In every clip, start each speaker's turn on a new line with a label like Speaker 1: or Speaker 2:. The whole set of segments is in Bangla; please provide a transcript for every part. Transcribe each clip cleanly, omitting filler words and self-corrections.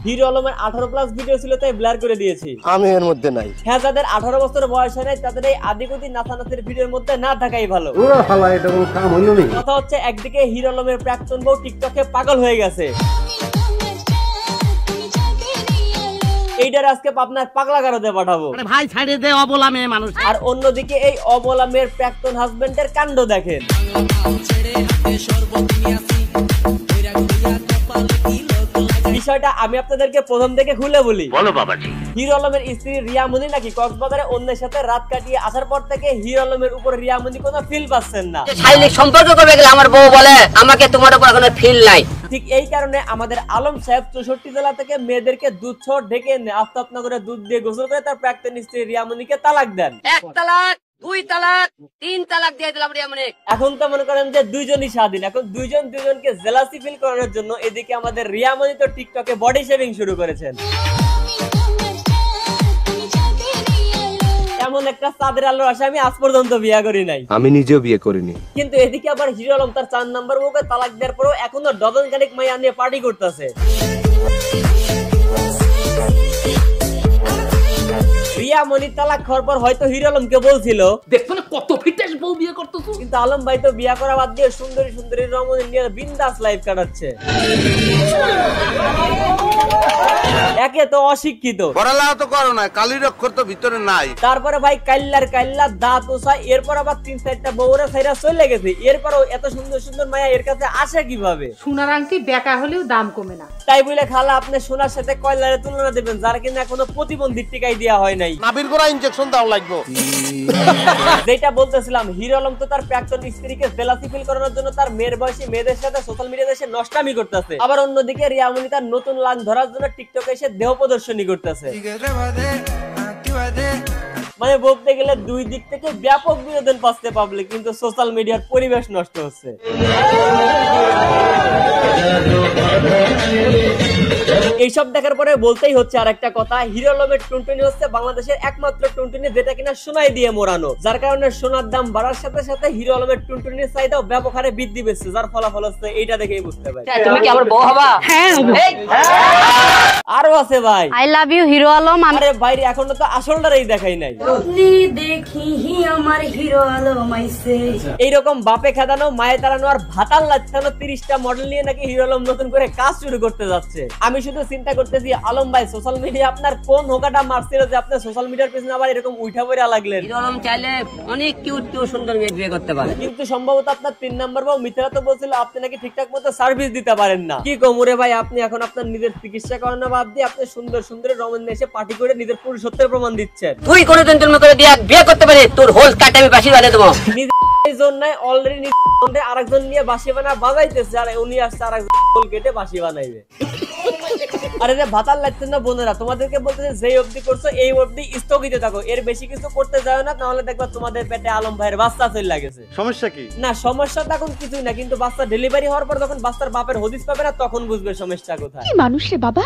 Speaker 1: হিরো আলমের 18+ ভিডিও ছিল তাই ব্লার করে দিয়েছি।
Speaker 2: আমি এর মধ্যে নাই।
Speaker 1: হ্যাঁ, যাদের 18 বছর বয়স হয় নাই তাদের এই আদিগতি নাচানাচির ভিডিওর মধ্যে না থাকাই ভালো।
Speaker 2: ওরা শালা এটা কোনো কাম হইলো না।
Speaker 1: কথা হচ্ছে একদিকে হিরো আলমের প্রাক্তন বউ টিকটকে পাগল হয়ে গেছে, এইটার আজকে আপনার পাগলা গারদে পাঠাবো
Speaker 3: ভাই, ছাড়িয়ে দে অবলা মেয়ে মানুষ।
Speaker 1: আর অন্যদিকে এই অবলা মেয়ের প্রাক্তন হাজবেন্ডের কাণ্ড দেখেন। বিষয়টা আমি আপনাদেরকে প্রথম থেকে খুলে বলি।
Speaker 4: বলো বাবাজি।
Speaker 1: হিরো আলমের স্ত্রী রিয়ামণি নাকি কক্সবাজারে অন্যের সাথে রাত কাটিয়ে আসার পর থেকে হিরো আলমের উপর রিয়ামণি কোনো ফিল পাচ্ছেন না।
Speaker 3: শারীরিক সম্পর্ক করবে গেলে আমার বউ বলে আমাকে তোমার উপর কোনো ফিল নাই।
Speaker 1: ঠিক এই কারণে আমাদের আলম সাহেব 64 জেলা থেকে মেয়েদেরকে দুধ ছোট ঢেকে এনে আফতাব নগরে দুধ দিয়ে গোসল করে তার প্রাক্তন স্ত্রী রিয়ামণিকে তালাক দেন।
Speaker 3: 1 তালাক, 2 তালাক, 3 তালাক দিয়ে দিলাম রিয়ামণি।
Speaker 1: এখন তো মনে করেন যে দুইজনই স্বাধীন। এখন দুইজন দুইজনকে জেলাসি ফিল করানোর জন্য এদিকে আমাদের রিয়ামণি তো টিকটকে বডি শেভিং শুরু করেছেন। এমন একটা চাঁদের আলোর আশা আমি আজ পর্যন্ত বিয়ে করি নাই।
Speaker 2: আমি নিজেও বিয়ে করিনি।
Speaker 1: কিন্তু এদিকে আবার হিরো আলম তার 4 নাম্বার বউকে তালাক দেওয়ার পরেও এখনো ডজন খানিক মাইয়া নিয়ে পার্টি করতেছে। রিয়ামণি তালাক খাওয়ার পর হয়তো হিরো আলমকে বলছিল
Speaker 3: দেখছো না কত ফিটেস বউ বিয়ে করতেছো।
Speaker 1: কিন্তু আলম ভাই তো বিয়া করা বাদ দিয়ে সুন্দরী সুন্দরী রমণী নিয়ে বিন্দাস লাইফ কাটাচ্ছে। একে তো অশিক্ষিত,
Speaker 5: পড়ালেখা তো করো না, কালির অক্ষর তো ভিতরে নাই।
Speaker 1: তারপরে ভাই কাইল্লার দাঁত ওসা, এরপর আবার 3-4টা বউরা ছাইরা চলে গেছে। এরপরও এত সুন্দর সুন্দর মায়া এর কাছে আসে কিভাবে?
Speaker 6: সোনার আংটি বেকা হলেও দাম কমে না।
Speaker 1: তাই বলে খালা আপনি সোনার সাথে কয়লারে তুলনা দেবেন যার কিনা এখনো প্রতিবন্ধীর টিকাই দেওয়া হয় নাই।
Speaker 5: নাবির গোড়া ইনজেকশন দাও লাগবে।
Speaker 1: যেটা বলতেছিলাম, হিরো আলম তো তার প্রাক্তন স্ত্রীকে জেলাসি ফিল করানোর জন্য তার মেয়ের বয়সী মেয়েদের সাথে সোশ্যাল মিডিয়াতে এসে নষ্টামি করতেছে। আবার অন্যদিকে রিয়ামণি তার নতুন লাং ধরার জন্য টিকটকে এসে দেহ প্রদর্শনী করতেছে। মানে বলতে গেলে দুই দিক থেকে ব্যাপক বিনোদন পাচ্ছে পাবলিক, কিন্তু সোশ্যাল মিডিয়ার পরিবেশ নষ্ট হচ্ছে। এইসব দেখার পরে বলতেই হচ্ছে আর একটা কথা, হিরো আলমের টুনটুনি হচ্ছে বাংলাদেশের একমাত্র টুনটুনি যেটা কিনা সোনায় দিয়ে মোড়ানো, যার কারণে সোনার দাম বাড়ার সাথে সাথে হিরো আলমের টুনটুনির চাহিদাও ব্যাপক হারে বৃদ্ধি পেয়েছে, যার ফলাফল হচ্ছে এইটা দেখেই বুঝতে পারি।
Speaker 3: তুমি কি আমার বউ হবা? হ্যাঁ।
Speaker 1: আরো আছে ভাই,
Speaker 6: I love you hero Alam.
Speaker 1: আরে বাইরে এখনো তো আসলটারই দেখাই নাই।
Speaker 6: দেখি আমার হিরো আলম আইছে।
Speaker 1: এইরকম বাপে খেদানো মায়ে তাড়ানো আর ভাতাল লাচ্ছানো 30টা মডেল নিয়ে নাকি হিরো আলম নতুন করে কাজ শুরু করতে যাচ্ছে। আমি শুধু চিন্তা করতেছি আলম ভাই সোশ্যাল মিডিয়া আপনার কোন হোকাটা মারছিল যে আপনি সোশ্যাল মিডিয়ার পিছনে আবার এরকম উঠা পড়া লাগলেন।
Speaker 3: হিরো আলম চাইলে অনেক কিউট সুন্দর মেয়ে বিয়ে করতে পারে,
Speaker 1: কিন্তু সম্ভবত আপনার 3 নাম্বার বউ মিথ্যা তো বলছিল আপনি নাকি ঠিকঠাক মতো সার্ভিস দিতে পারেন না। কি কমরে ভাই, আপনি এখন আপনার নিজের চিকিৎসা করানো বাদ দিয়ে আপনি সুন্দর সুন্দর রমণী এসে পার্টি করে নিজের পুরুষত্বের প্রমাণ দিচ্ছেন।
Speaker 3: তুই কোনোদিন তুমি করে দিয়া বিয়ে করতে পারে তোর হোল কাটে আমি বাঁশি বানিয়ে দেবো।
Speaker 1: এই জন্যই অলরেডি আরেকজন নিয়ে বাঁশি বাজাইতেছে আর উনি আসছে আরেকজন হোল কেটে বাঁশি বানাইবে। আরে যে ভাতার লাগছে না বোনেরা, তোমাদেরকে বলতেছে যেই অবধি করছো এই অবধি স্থগিত থাকো, এর বেশি কিছু করতে যাও না, তাহলে দেখবা তোমাদের পেটে আলম ভাইয়ের বাচ্চা চলে গেছে।
Speaker 5: সমস্যা কি?
Speaker 1: না সমস্যা তখন কিছুই না, কিন্তু বাচ্চা ডেলিভারি হওয়ার পর যখন বাচ্চার বাপের হদিস পাবে না তখন বুঝবে সমস্যা কোথায়।
Speaker 6: কি মানুষ রে বাবা।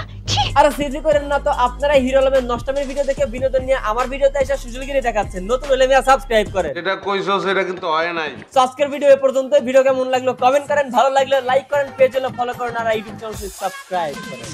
Speaker 1: আরে সিজি করেন না তো, আপনারা হিরো আলমের নষ্টামের ভিডিও দেখে বিনোদন নিয়ে আমার ভিডিওতে এসে সুজলগিরি দেখাচ্ছেন। নতুন হলে মিয়া সাবস্ক্রাইব করেন।
Speaker 5: এটা কইছো সেটা কিন্তু হয় নাই।
Speaker 1: তো আজকের ভিডিও এ পর্যন্ত। ভিডিও কেমন লাগলো কমেন্ট করেন, ভালো লাগলে লাইক করেন, পেজ হলো ফলো করেন আর ইউটিউব চ্যানেল সাবস্ক্রাইব করেন।